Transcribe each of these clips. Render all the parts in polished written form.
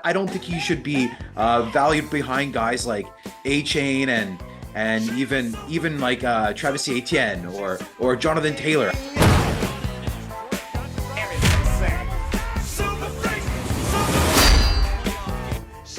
I don't think he should be valued behind guys like A-Chain and even like Travis Etienne or Jonathan Taylor.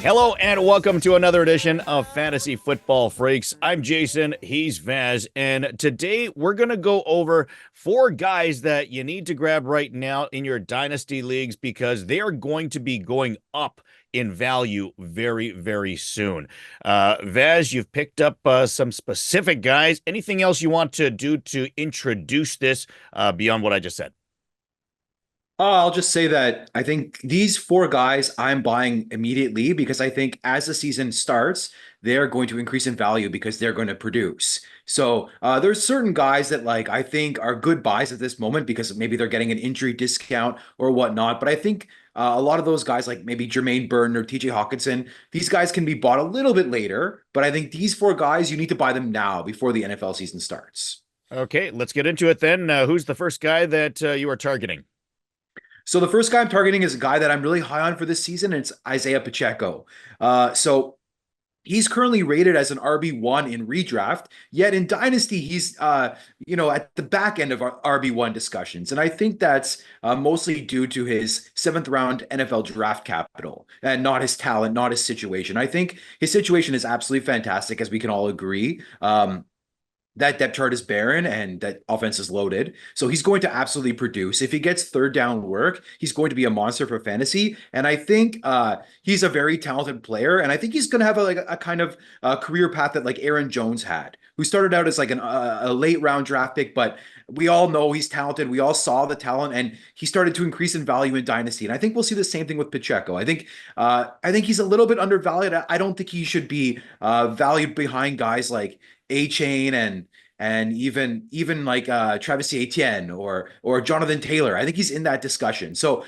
Hello and welcome to another edition of Fantasy Football Freaks. I'm Jason, he's Vaz, and today we're going to go over 4 guys that you need to grab right now in your dynasty leagues because they are going to be going up in value very, very soon. Vaz, you've picked up some specific guys. Anything else you want to do to introduce this beyond what I just said? I'll just say that I think these 4 guys I'm buying immediately because I think as the season starts, they're going to increase in value because they're going to produce. So there's certain guys that I think are good buys at this moment because maybe they're getting an injury discount or whatnot. But I think a lot of those guys like maybe Jermaine Burton or TJ Hockenson, these guys can be bought a little bit later. But I think these 4 guys, you need to buy them now before the NFL season starts. Okay, let's get into it then. Who's the first guy that you are targeting? So the first guy I'm targeting is a guy that I'm really high on for this season, and it's Isiah Pacheco. So he's currently rated as an RB1 in redraft, yet in Dynasty, he's at the back end of our RB1 discussions. And I think that's mostly due to his 7th round NFL draft capital and not his talent, not his situation. I think his situation is absolutely fantastic, as we can all agree. That depth chart is barren and that offense is loaded. So he's going to absolutely produce. If he gets third down work, he's going to be a monster for fantasy. And I think he's a very talented player. And I think he's going to have a kind of career path that like Aaron Jones had, who started out as like a late round draft pick, but we all know he's talented. We all saw the talent and he started to increase in value in Dynasty. And I think we'll see the same thing with Pacheco. I think he's a little bit undervalued. I don't think he should be valued behind guys like A-Chain and even like Travis Etienne or Jonathan Taylor. I think he's in that discussion. So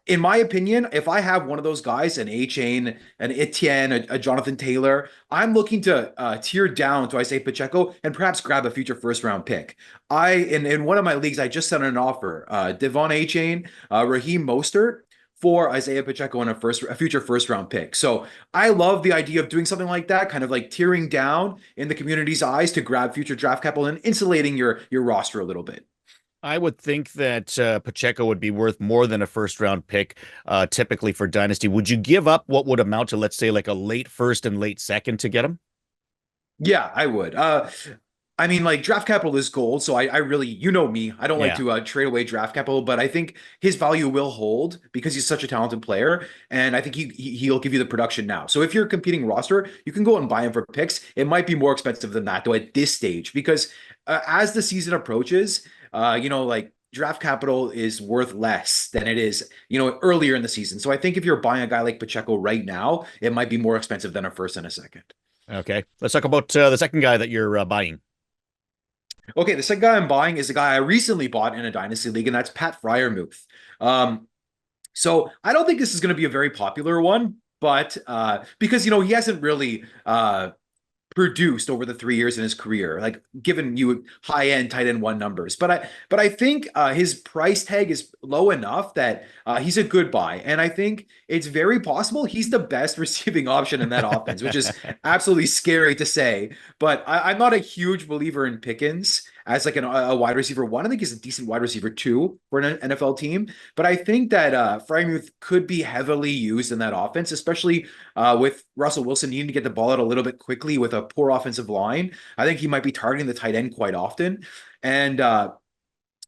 in my opinion, if I have one of those guys, an A-Chain, an Etienne, a Jonathan Taylor, I'm looking to tier down to Isiah Pacheco and perhaps grab a future first round pick. In one of my leagues, I just sent an offer, Devon A-Chain, Raheem Mostert, for Isiah Pacheco and a future first round pick. So I love the idea of doing something like that, kind of like tearing down in the community's eyes to grab future draft capital and insulating your roster a little bit. I would think that Pacheco would be worth more than a first round pick, typically for Dynasty. Would you give up what would amount to, let's say, like a late first and late second to get him? Yeah, I would. I mean, like draft capital is gold. So I really, me, I don't like to trade away draft capital, but I think his value will hold because he's such a talented player. And I think he'll give you the production now. So if you're competing roster, you can go and buy him for picks. It might be more expensive than that though at this stage, because as the season approaches, like draft capital is worth less than it is, earlier in the season. So I think if you're buying a guy like Pacheco right now, it might be more expensive than a first and a second. Okay. Let's talk about the second guy that you're buying. Okay, the second guy I'm buying is a guy I recently bought in a dynasty league, and that's Pat Freiermuth. So I don't think this is going to be a very popular one, but because he hasn't really produced over the 3 years in his career, like given you high end tight end 1 numbers. But I think his price tag is low enough that he's a good buy. And I think it's very possible he's the best receiving option in that offense, which is absolutely scary to say. But I'm not a huge believer in Pickens as like a wide receiver 1. I think he's a decent wide receiver 2 for an NFL team. But I think that Freiermuth could be heavily used in that offense, especially with Russell Wilson needing to get the ball out a little bit quickly with a poor offensive line. I think he might be targeting the tight end quite often. And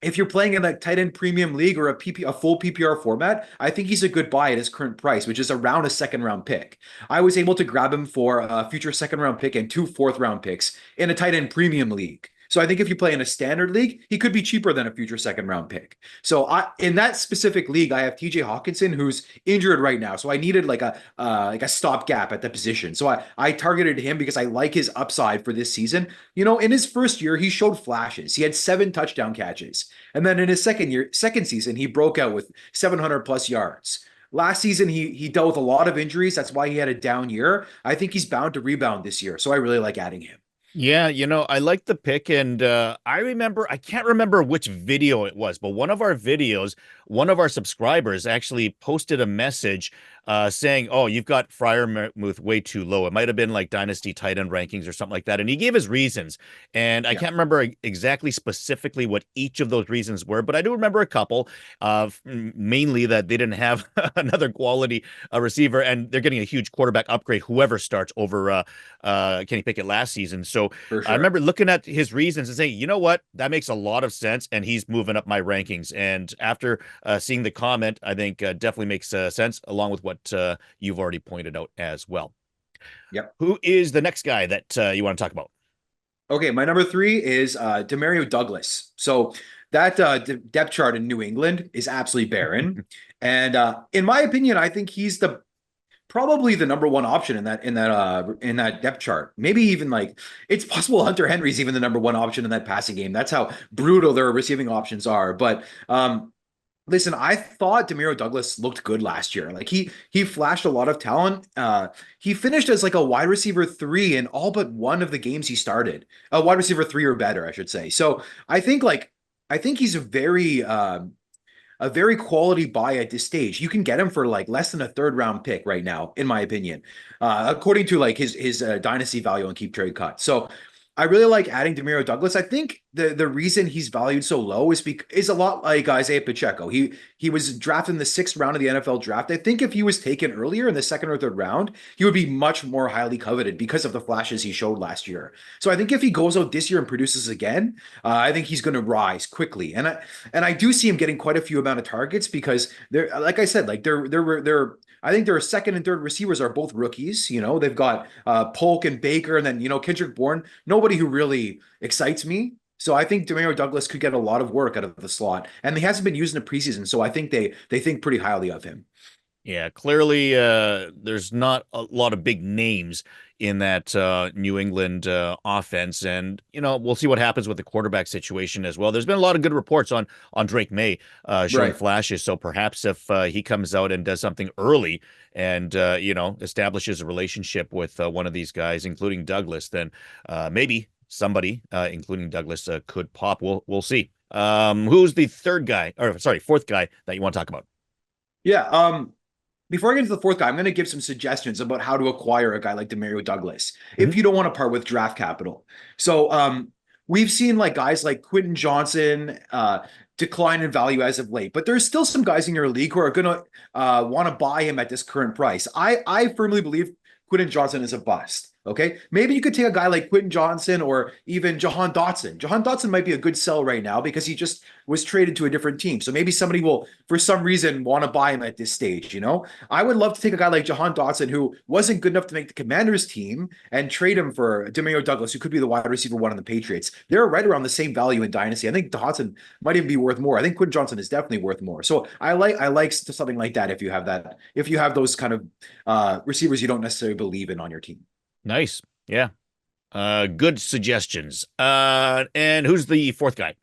if you're playing in that tight end premium league or a full PPR format, I think he's a good buy at his current price, which is around a second round pick. I was able to grab him for a future second round pick and 2 fourth round picks in a tight end premium league. So I think if you play in a standard league, he could be cheaper than a future second round pick. So in that specific league, I have TJ Hockenson, who's injured right now. So I needed like a stopgap at the position. So I targeted him because I like his upside for this season. In his first year, he showed flashes. He had 7 touchdown catches. And then in his second season, he broke out with 700 plus yards. Last season, he dealt with a lot of injuries. That's why he had a down year. I think he's bound to rebound this year. So I really like adding him. Yeah, I like the pick, and I can't remember which video it was, but one of our videos, one of our subscribers actually posted a message saying, "Oh, you've got Freiermuth way too low." It might have been like Dynasty tight end rankings or something like that, and he gave his reasons, and I Yeah, can't remember exactly specifically what each of those reasons were, but I do remember a couple, mainly that they didn't have another quality receiver, and they're getting a huge quarterback upgrade, whoever starts over Kenny Pickett last season. So for I sure. remember looking at his reasons and saying, you know what, that makes a lot of sense, and he's moving up my rankings. And after seeing the comment, I think definitely makes sense, along with what you've already pointed out as well. Yep. Who is the next guy that you want to talk about? Okay, my number three is Demario Douglas. So that depth chart in New England is absolutely barren, and in my opinion, I think he's the probably the number one option in that depth chart. Maybe even like it's possible Hunter Henry's even the number one option in that passing game. That's how brutal their receiving options are. But listen, I thought Demario Douglas looked good last year. Like he flashed a lot of talent. He finished as like a wide receiver three in all but one of the games he started. A wide receiver three or better, I should say. So I think he's a very quality buy at this stage. You can get him for like less than a third round pick right now, in my opinion, according to like his dynasty value on Keep Trade Cut. So I really like adding Demario Douglas. I think the reason he's valued so low is a lot like Isiah Pacheco. He was drafted in the sixth round of the NFL draft. I think if he was taken earlier in the second or third round, he would be much more highly coveted because of the flashes he showed last year. So I think if he goes out this year and produces again, I think he's going to rise quickly. And I do see him getting quite a few amount of targets because they're like I said, like they're I think their second and third receivers are both rookies. You know, they've got Polk and Baker, and then Kendrick Bourne. Nobody who really excites me. So I think Demario Douglas could get a lot of work out of the slot, and he hasn't been used in the preseason. So I think they think pretty highly of him. Yeah, clearly there's not a lot of big names in that New England offense, and we'll see what happens with the quarterback situation as well. There's been a lot of good reports on Drake May showing Right. flashes, so perhaps if he comes out and does something early and establishes a relationship with one of these guys, including Douglas, then maybe somebody, including Douglas, could pop. We'll see. Who's the third guy, or sorry, fourth guy that you want to talk about? Yeah. Before I get into the fourth guy, I'm going to give some suggestions about how to acquire a guy like Demario Douglas if Mhm. you don't want to part with draft capital. So we've seen like guys like Quentin Johnson decline in value as of late, but there's still some guys in your league who are going to want to buy him at this current price. I firmly believe Quentin Johnson is a bust. Okay, maybe you could take a guy like Quentin Johnson or even Jahan Dotson. Jahan Dotson might be a good sell right now because he just was traded to a different team. So maybe somebody will, for some reason, want to buy him at this stage. I would love to take a guy like Jahan Dotson, who wasn't good enough to make the Commanders team, and trade him for Demario Douglas, who could be the wide receiver one on the Patriots. They're right around the same value in Dynasty. I think Dotson might even be worth more. I think Quentin Johnson is definitely worth more. So I like something like that if you have those kind of receivers you don't necessarily believe in on your team. Nice. Yeah. Good suggestions. And who's the fourth guy?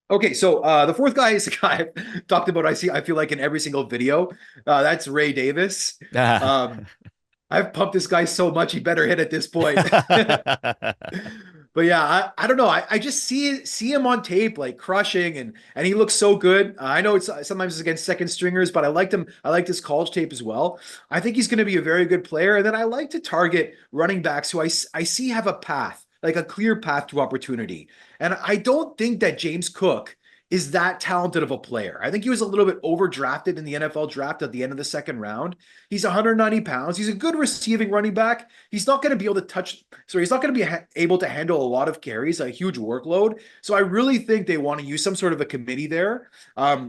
Okay, so the fourth guy is a guy I've talked about. I feel like in every single video. That's Ray Davis. Um, I've pumped this guy so much he better hit at this point. But yeah, I don't know. I just see him on tape like crushing and he looks so good. I know it's sometimes it's against second stringers, but I liked him. I liked his college tape as well. I think he's going to be a very good player. And then I like to target running backs who I see have a path, like a clear path to opportunity. And I don't think that James Cook is that talented of a player. I think he was a little bit overdrafted in the NFL draft at the end of the second round. He's 190 pounds. He's a good receiving running back. He's not going to be able to he's not going to be able to handle a lot of carries, a huge workload. So I really think they want to use some sort of a committee there. I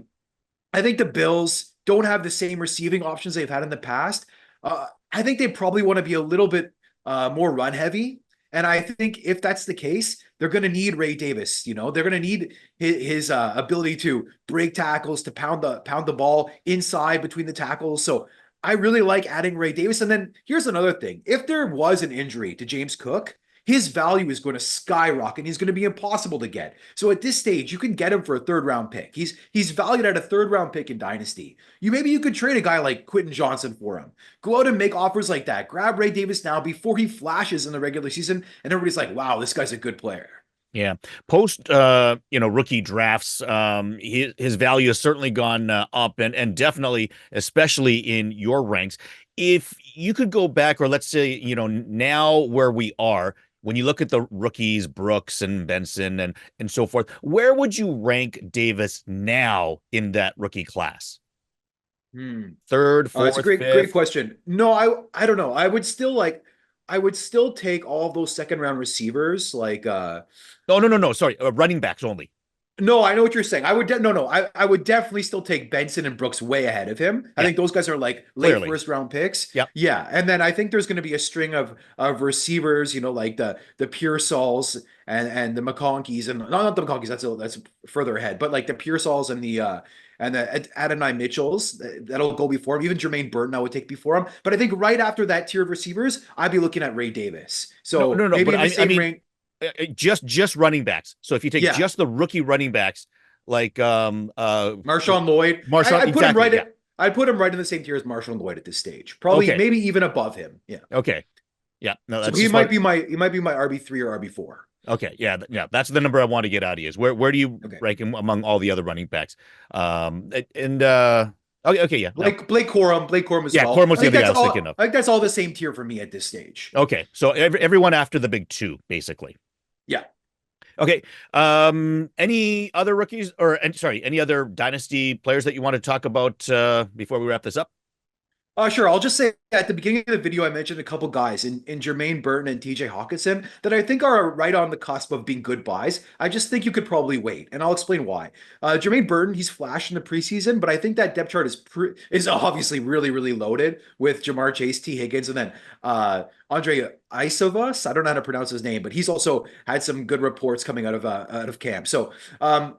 think the Bills don't have the same receiving options they've had in the past. I think they probably want to be a little bit more run heavy. And I think if that's the case, they're going to need Ray Davis. They're going to need his ability to break tackles, to pound the ball inside between the tackles. So I really like adding Ray Davis. And then here's another thing: if there was an injury to James Cook, his value is going to skyrocket. He's going to be impossible to get. So at this stage, you can get him for a third round pick. He's valued at a third round pick in Dynasty. Maybe you could trade a guy like Quentin Johnson for him. Go out and make offers like that. Grab Ray Davis now before he flashes in the regular season, and everybody's like, "Wow, this guy's a good player." Yeah. Post rookie drafts, his value has certainly gone up and definitely, especially in your ranks. If you could go back, or let's say, now where we are, when you look at the rookies, Brooks and Benson and so forth, where would you rank Davis now in that rookie class? Third, fourth, It's a great, fifth? great question. No, I don't know. I would still take all of those second round receivers like Oh, no. Sorry. Running backs only. no, I know what you're saying. I would definitely still take Benson and Brooks way ahead of him. I think those guys are like late Clearly. first round picks. Yep. Yeah. And then I think there's going to be a string of receivers, like the Pearsalls and the McConkeys and not the McConkeys, that's further ahead, but like the Pearsalls and the Adonai Mitchells that'll go before him. Even Jermaine Burton I would take before him. But I think right after that tier of receivers, I'd be looking at Ray Davis. So No. maybe But in the same range. just running backs. So if you take just the rookie running backs, like Marshawn Lloyd, I put him right at, I'd put him right in the same tier as Marshawn Lloyd at this stage. Probably maybe even above him. Yeah. Okay. Yeah. No, that's so he might be my RB3 or RB4. Okay. Yeah. That's the number I want to get out of you. Is where do you rank him among all the other running backs? Okay. Yeah. Blake Corum as well. Corum was the other guy I was thinking of. I think that's all the same tier for me at this stage. Okay. So everyone after the big two, basically. Yeah. Okay. Any other rookies any other dynasty players that you want to talk about before we wrap this up? Sure. I'll just say at the beginning of the video, I mentioned a couple guys in Jermaine Burton and TJ Hockenson that I think are right on the cusp of being good buys. I just think you could probably wait, and I'll explain why. Jermaine Burton, he's flashed in the preseason, but I think that depth chart is obviously really, really loaded with Jamar Chase, T. Higgins, and then Andre Isovas. I don't know how to pronounce his name, but he's also had some good reports coming out of camp. So I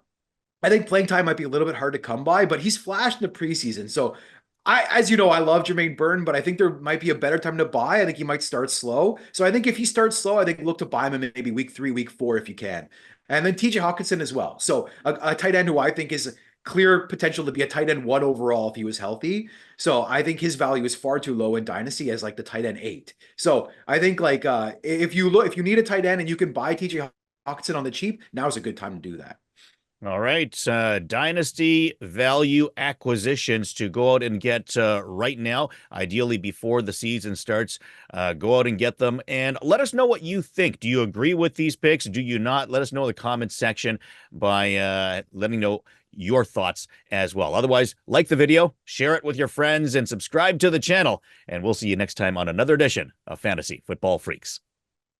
think playing time might be a little bit hard to come by, but he's flashed in the preseason. So as you know, I love Jermaine Burton, but I think there might be a better time to buy. I think he might start slow. So I think if he starts slow, I think look to buy him in maybe week 3, week 4 if you can. And then TJ Hockenson as well. So a tight end who I think is clear potential to be a tight end 1 overall if he was healthy. So I think his value is far too low in Dynasty as like the tight end 8. So I think like if you need a tight end and you can buy TJ Hockenson on the cheap, now's a good time to do that. All right. Dynasty value acquisitions to go out and get right now, ideally before the season starts. Go out and get them and let us know what you think. Do you agree with these picks? Do you not? Let us know in the comments section by letting know your thoughts as well. Otherwise, like the video, share it with your friends, and subscribe to the channel. And we'll see you next time on another edition of Fantasy Football Freaks.